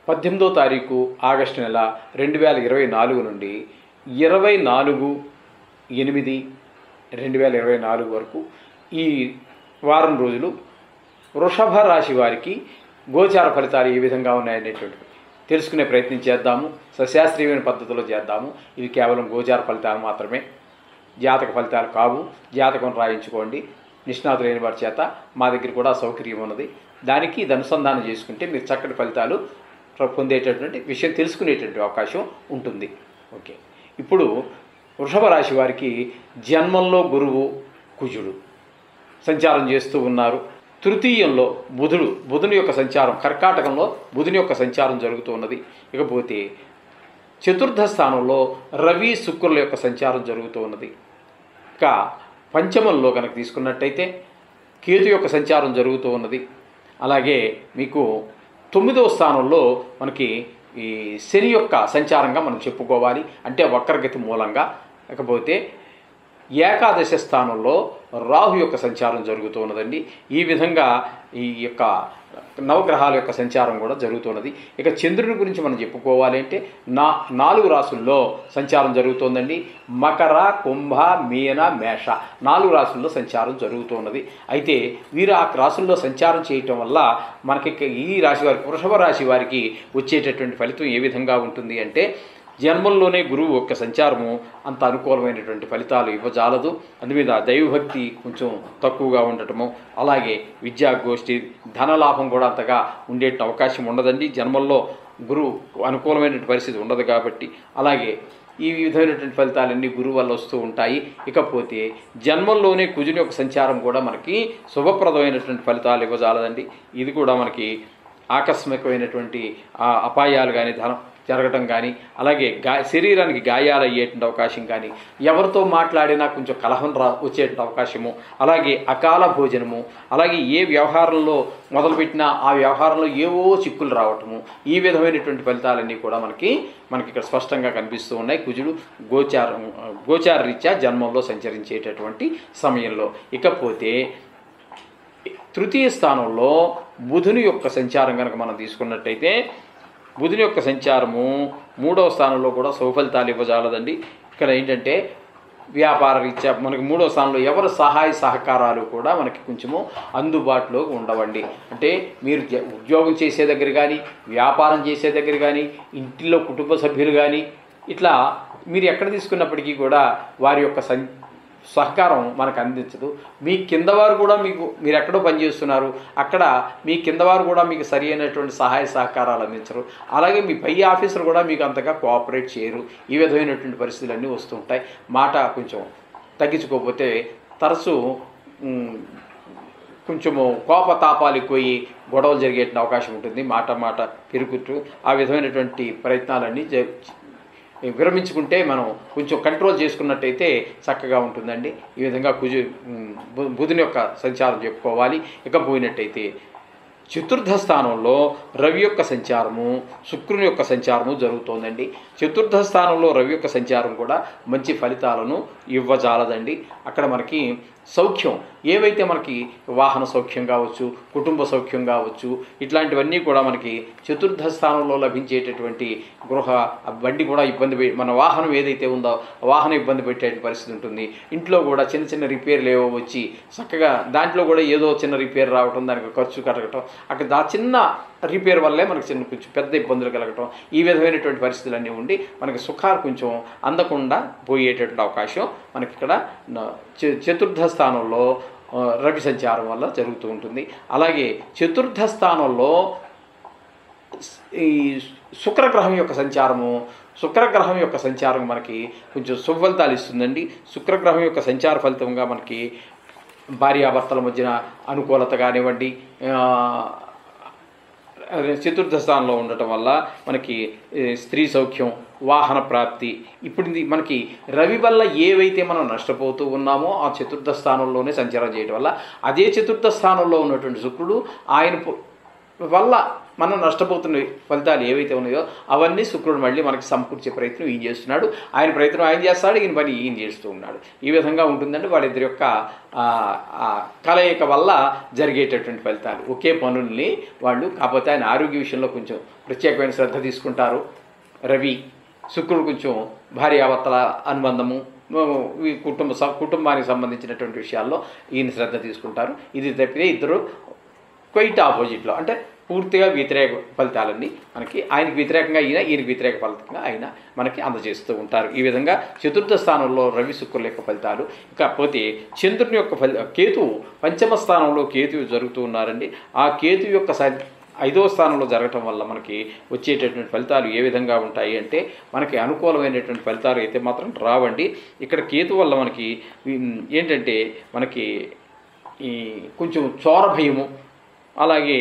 18వ తారీఖు ఆగస్టు నెల 2024 నుండి 24/8/2024 వరకు ఈ వారం రోజులు వృషభ రాశి వారికి గోచార ఫలితాలు ఏ విధంగా ఉన్నాయనేటువంటివి తెలుసుకునే ప్రయత్నం చేద్దాము. సశాస్త్రీయమైన పద్ధతిలో చేద్దాము. ఇవి కేవలం గోచార ఫలితాలు మాత్రమే, జాతక ఫలితాలు కావు. జాతకం రాయించుకోండి నిష్ణాతులైన వారి చేత. మా దగ్గర కూడా సౌకర్యం ఉన్నది. దానికి ఇది అనుసంధానం చేసుకుంటే మీరు చక్కటి ఫలితాలు పొందేటటువంటి విషయం తెలుసుకునేటువంటి అవకాశం ఉంటుంది. ఓకే, ఇప్పుడు వృషభ రాశి వారికి జన్మంలో గురువు కుజుడు సంచారం చేస్తూ ఉన్నారు. తృతీయంలో బుధుని యొక్క సంచారం, కర్కాటకంలో బుధుని యొక్క సంచారం జరుగుతూ ఉన్నది. ఇకపోతే చతుర్థ స్థానంలో రవి శుక్రుల యొక్క సంచారం జరుగుతూ ఉన్నది. ఇంకా పంచమంలో కనుక తీసుకున్నట్టయితే కేతు యొక్క సంచారం జరుగుతూ ఉన్నది. అలాగే మీకు 9వ స్థానంలో మనకి ఈ శని యొక్క సంచారంగా మనం చెప్పుకోవాలి, అంటే వక్రగతి మూలంగా. ఇకపోతే ఏకాదశ స్థానంలో రాహు యొక్క సంచారం జరుగుతూ ఉన్నదండి. ఈ విధంగా ఈ యొక్క నవగ్రహాల యొక్క సంచారం కూడా జరుగుతున్నది. ఇక చంద్రుని గురించి మనం చెప్పుకోవాలి అంటే 4 రాసుల్లో సంచారం జరుగుతోందండి. మకర, కుంభ, మీన, మేష 4 రాసుల్లో సంచారం జరుగుతున్నది. అయితే వీరు ఆ రాసుల్లో సంచారం చేయటం వల్ల మనకి ఈ రాశి వారికి, వృషభ రాశి వారికి వచ్చేటటువంటి ఫలితం ఏ విధంగా ఉంటుంది అంటే, జన్మంలోనే గురువు యొక్క సంచారము అంత అనుకూలమైనటువంటి ఫలితాలు ఇవ్వజాలదు. అందుమీద దైవభక్తి కొంచెం తక్కువగా ఉండటము, అలాగే విద్యాగోష్ఠి, ధనలాభం కూడా అంతగా ఉండే అవకాశం ఉండదండి. జన్మంలో గురువు అనుకూలమైనటువంటి పరిస్థితి ఉండదు కాబట్టి. అలాగే ఈ విధమైనటువంటి ఫలితాలన్నీ గురువు వల్ల వస్తూ ఉంటాయి. ఇకపోతే జన్మంలోనే కుజుని యొక్క సంచారం కూడా మనకి శుభప్రదమైనటువంటి ఫలితాలు ఇవ్వజాలదండి. ఇది కూడా మనకి ఆకస్మికమైనటువంటి అపాయాలు కానీ, ధనం జరగటం కానీ, అలాగే శరీరానికి గాయాలు అయ్యేటువంటి అవకాశం కానీ, ఎవరితో మాట్లాడినా కొంచెం కలహం వచ్చేటువంటి అవకాశము, అలాగే అకాల భోజనము, అలాగే ఏ వ్యవహారంలో మొదలుపెట్టినా ఆ వ్యవహారంలో ఏవో చిక్కులు రావటము, ఈ విధమైనటువంటి ఫలితాలన్నీ కూడా మనకి ఇక్కడ స్పష్టంగా కనిపిస్తూ ఉన్నాయి. కుజుడు గోచార రీత్యా జన్మంలో సంచరించేటటువంటి సమయంలో. ఇకపోతే తృతీయ స్థానంలో బుధుని యొక్క సంచారం కనుక మనం తీసుకున్నట్టయితే, బుధుని యొక్క సంచారము 3వ స్థానంలో కూడా శుభఫలితాలు ఇవ్వజాలదండి. ఇక్కడ ఏంటంటే వ్యాపార రీత్యా మనకి 3వ స్థానంలో ఎవరి సహాయ సహకారాలు కూడా మనకి కొంచెము అందుబాటులో ఉండవండి. అంటే మీరు ఉద్యోగం చేసే దగ్గర కానీ, వ్యాపారం చేసే దగ్గర కానీ, ఇంటిలో కుటుంబ సభ్యులు కానీ, ఇట్లా మీరు ఎక్కడ తీసుకున్నప్పటికీ కూడా వారి యొక్క సహకారం మనకు అందించదు. మీ కిందవారు కూడా మీరు ఎక్కడో పనిచేస్తున్నారు, అక్కడ మీ కిందవారు కూడా మీకు సరి అయినటువంటి సహాయ సహకారాలు అందించరు. అలాగే మీ పై ఆఫీసర్ కూడా మీకు అంతగా కోఆపరేట్ చేయరు. ఈ విధమైనటువంటి పరిస్థితులన్నీ వస్తూ ఉంటాయి. మాట కొంచెం తగ్గించుకోకపోతే తరచూ కొంచెము కోపతాపాలు ఎక్కువయ్యి గొడవలు జరిగేటువంటి అవకాశం ఉంటుంది. మాట పెరుగుతూ ఆ విధమైనటువంటి ప్రయత్నాలన్నీ విరమించుకుంటే మనం కొంచెం కంట్రోల్ చేసుకున్నట్టయితే చక్కగా ఉంటుందండి. ఈ విధంగా బుధుని యొక్క సంచారం చెప్పుకోవాలి. ఇక పోయినట్టయితే చతుర్థ స్థానంలో రవి యొక్క సంచారము, శుక్రుని యొక్క సంచారము జరుగుతోందండి. చతుర్థ స్థానంలో రవి యొక్క సంచారం కూడా మంచి ఫలితాలను ఇవ్వజాలదండి. అక్కడ మనకి సౌఖ్యం ఏవైతే మనకి వాహన సౌఖ్యం కావచ్చు, కుటుంబ సౌఖ్యం కావచ్చు, ఇట్లాంటివన్నీ కూడా మనకి చతుర్థ స్థానంలో లభించేటటువంటి బండి కూడా మన వాహనం ఏదైతే ఉందో వాహనం ఇబ్బంది పెట్టే పరిస్థితి ఉంటుంది. ఇంట్లో కూడా చిన్న రిపేర్లు ఏవో వచ్చి చక్కగా దాంట్లో కూడా ఏదో చిన్న రిపేర్ రావటం, దానికి ఖర్చు కట్టడం, అక్కడ ఆ చిన్న రిపేర్ వల్లే మనకు కొంచెం పెద్ద ఇబ్బందులు కలగటం, ఈ విధమైనటువంటి పరిస్థితులన్నీ ఉండి మనకి సుఖాలు కొంచెం అందకుండా పోయేటటువంటి అవకాశం మనకి ఇక్కడ చతుర్థ స్థానంలో రవి సంచారం వల్ల జరుగుతూ ఉంటుంది. అలాగే చతుర్థ స్థానంలో ఈ శుక్రగ్రహం యొక్క సంచారం మనకి కొంచెం శుభఫలితాలు ఇస్తుందండి. శుక్రగ్రహం యొక్క సంచార ఫలితంగా మనకి భార్యాభర్తల మధ్యన అనుకూలత కానివ్వండి, చతుర్థ స్థానంలో ఉండటం వల్ల మనకి స్త్రీ సౌఖ్యం, వాహన ప్రాప్తి. ఇప్పుడు మనకి రవి వల్ల ఏవైతే మనం నష్టపోతూ ఉన్నామో ఆ చతుర్థ స్థానంలోనే సంచారం చేయడం వల్ల, అదే చతుర్థ స్థానంలో ఉన్నటువంటి శుక్రుడు ఆయన వల్ల మనం నష్టపోతున్న ఫలితాలు ఏవైతే ఉన్నాయో అవన్నీ శుక్రుడు మళ్ళీ మనకి సమకూర్చే ప్రయత్నం ఈయన చేస్తున్నాడు. ఆయన ప్రయత్నం ఆయన చేస్తాడు, ఈయన పని ఈయన చేస్తూ ఉన్నాడు. ఈ విధంగా ఉంటుందంటే వాళ్ళిద్దరి యొక్క కలయిక వల్ల జరిగేటటువంటి ఫలితాలు. ఒకే పనుల్ని వాళ్ళు, కాకపోతే ఆయన ఆరోగ్య విషయంలో కొంచెం ప్రత్యేకమైన శ్రద్ధ తీసుకుంటారు. రవి శుక్రుడు కొంచెం భార్యాభర్తల అనుబంధము, కుటుంబానికి సంబంధించినటువంటి విషయాల్లో ఈయన శ్రద్ధ తీసుకుంటారు. ఇది తప్పితే ఇద్దరు క్వైట్ ఆపోజిట్లో, అంటే పూర్తిగా వ్యతిరేక ఫలితాలన్నీ మనకి, ఆయనకి వ్యతిరేకంగా ఈయనకి వ్యతిరేక ఫలితంగా ఆయన మనకి అందజేస్తూ ఉంటారు. ఈ విధంగా చతుర్థ స్థానంలో రవి శుక్రుల యొక్క ఫలితాలు. ఇకపోతే చంద్రుని యొక్క కేతువు పంచమ స్థానంలో కేతువు జరుగుతూ ఉన్నారండి. ఆ కేతు యొక్క 5వ స్థానంలో జరగటం వల్ల మనకి వచ్చేటటువంటి ఫలితాలు ఏ విధంగా ఉంటాయి అంటే, మనకి అనుకూలమైనటువంటి ఫలితాలు అయితే మాత్రం రావండి. ఇక్కడ కేతు వల్ల మనకి ఏంటంటే మనకి ఈ కొంచెం చోర భయము, అలాగే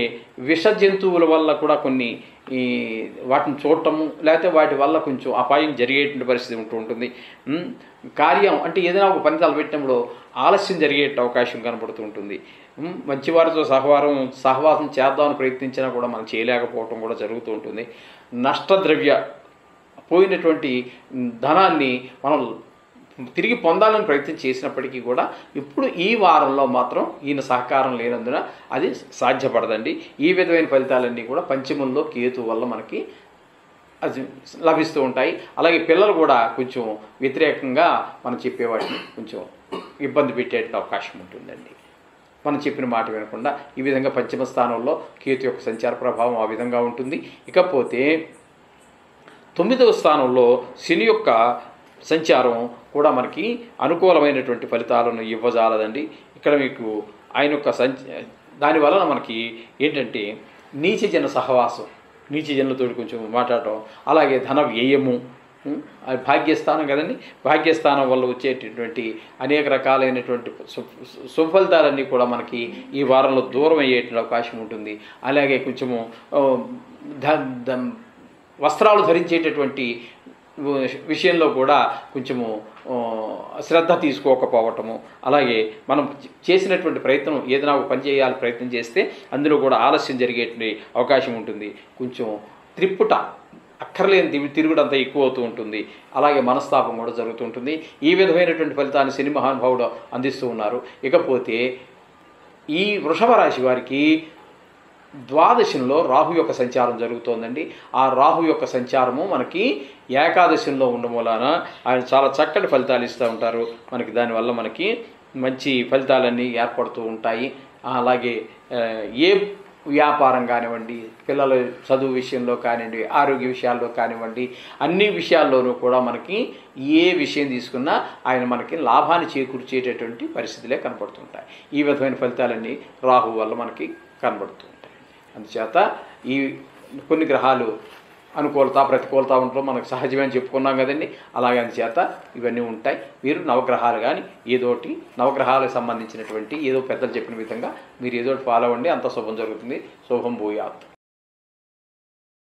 విష జంతువుల వల్ల కూడా కొన్ని వాటిని చూడటము, లేకపోతే వాటి వల్ల కొంచెం అపాయం జరిగేటువంటి పరిస్థితి ఉంటుంది. కార్యం అంటే ఏదైనా ఒక పని తలపెట్టినప్పుడు ఆలస్యం జరిగే అవకాశం కనబడుతూ ఉంటుంది. మంచివారితో సహవాసం చేద్దామని ప్రయత్నించినా కూడా మనం చేయలేకపోవటం కూడా జరుగుతూ ఉంటుంది. నష్టద్రవ్య పోయినటువంటి ధనాన్ని మనం తిరిగి పొందాలని ప్రయత్నం చేసినప్పటికీ కూడా ఇప్పుడు ఈ వారంలో మాత్రం ఈయన సహకారం లేనందున అది సాధ్యపడదండి. ఈ విధమైన ఫలితాలన్నీ కూడా పంచమంలో కేతు వల్ల మనకి అది లభిస్తూ ఉంటాయి. అలాగే పిల్లలు కూడా కొంచెం వ్యతిరేకంగా మనం చెప్పేవాటిని కొంచెం ఇబ్బంది పెట్టే అవకాశం ఉంటుందండి. మనం చెప్పిన మాట వినకుండా ఈ విధంగా పంచమ స్థానంలో కేతు యొక్క సంచార ప్రభావం ఆ విధంగా ఉంటుంది. ఇకపోతే 9వ స్థానంలో శని యొక్క సంచారం కూడా మనకి అనుకూలమైనటువంటి ఫలితాలను ఇవ్వజాలదండి. ఇక్కడ మీకు ఆయన యొక్క దాని వలన మనకి ఏంటంటే నీచజన సహవాసం, నీచజనులతో కొంచెం మాట్లాడటం, అలాగే ధన వ్యయము, అది భాగ్యస్థానం కదండి. భాగ్యస్థానం వల్ల వచ్చేటటువంటి అనేక రకాలైనటువంటి సుఫలితాలన్నీ కూడా మనకి ఈ వారంలో దూరం అయ్యేటువంటి అవకాశం ఉంటుంది. అలాగే కొంచెము వస్త్రాలు ధరించేటటువంటి విషయంలో కూడా కొంచెము శ్రద్ధ తీసుకోకపోవటము, అలాగే మనం చేసినటువంటి ప్రయత్నం ఏదైనా ఒక పని చేయాలి ప్రయత్నం చేస్తే అందులో కూడా ఆలస్యం జరిగేటువంటి అవకాశం ఉంటుంది. కొంచెం త్రిప్పుట అక్కర్లేని తిరుగుడంతా ఎక్కువ అవుతూ ఉంటుంది. అలాగే మనస్తాపం కూడా జరుగుతూ ఉంటుంది. ఈ విధమైనటువంటి ఫలితాన్ని శని మహానుభావుడు అందిస్తూ ఉన్నారు. ఇకపోతే ఈ వృషభ రాశి వారికి ద్వాదశంలో రాహు యొక్క సంచారం జరుగుతోందండి. ఆ రాహు యొక్క సంచారము మనకి ఏకాదశంలో ఉండడం వలన ఆయన చాలా చక్కటి ఫలితాలు ఇస్తూ ఉంటారు. మనకి దానివల్ల మనకి మంచి ఫలితాలన్నీ ఏర్పడుతూ ఉంటాయి. అలాగే ఏ వ్యాపారం కానివ్వండి, పిల్లల చదువు విషయంలో కానివ్వండి, ఆరోగ్య విషయాల్లో కానివ్వండి, అన్ని విషయాల్లోనూ కూడా మనకి ఏ విషయం తీసుకున్నా ఆయన మనకి లాభాన్ని చేకూర్చేటటువంటి పరిస్థితులే కనబడుతుంటాయి. ఈ విధమైన ఫలితాలన్నీ రాహు వల్ల మనకి కనబడుతూ ఉంటాయి. అందుచేత ఈ కొన్ని గ్రహాలు అనుకూలత ప్రతికూలత ఉండడం మనకు సహజమే అని చెప్పుకున్నాం కదండి. అలాగే అందుచేత ఇవన్నీ ఉంటాయి. మీరు నవగ్రహాలు కానీ ఏదోటి నవగ్రహాలకు సంబంధించినటువంటి ఏదో పెద్దలు చెప్పిన విధంగా మీరు ఏదోటి ఫాలో అవ్వండి, అంత శుభం జరుగుతుంది. శుభం భూయాత్.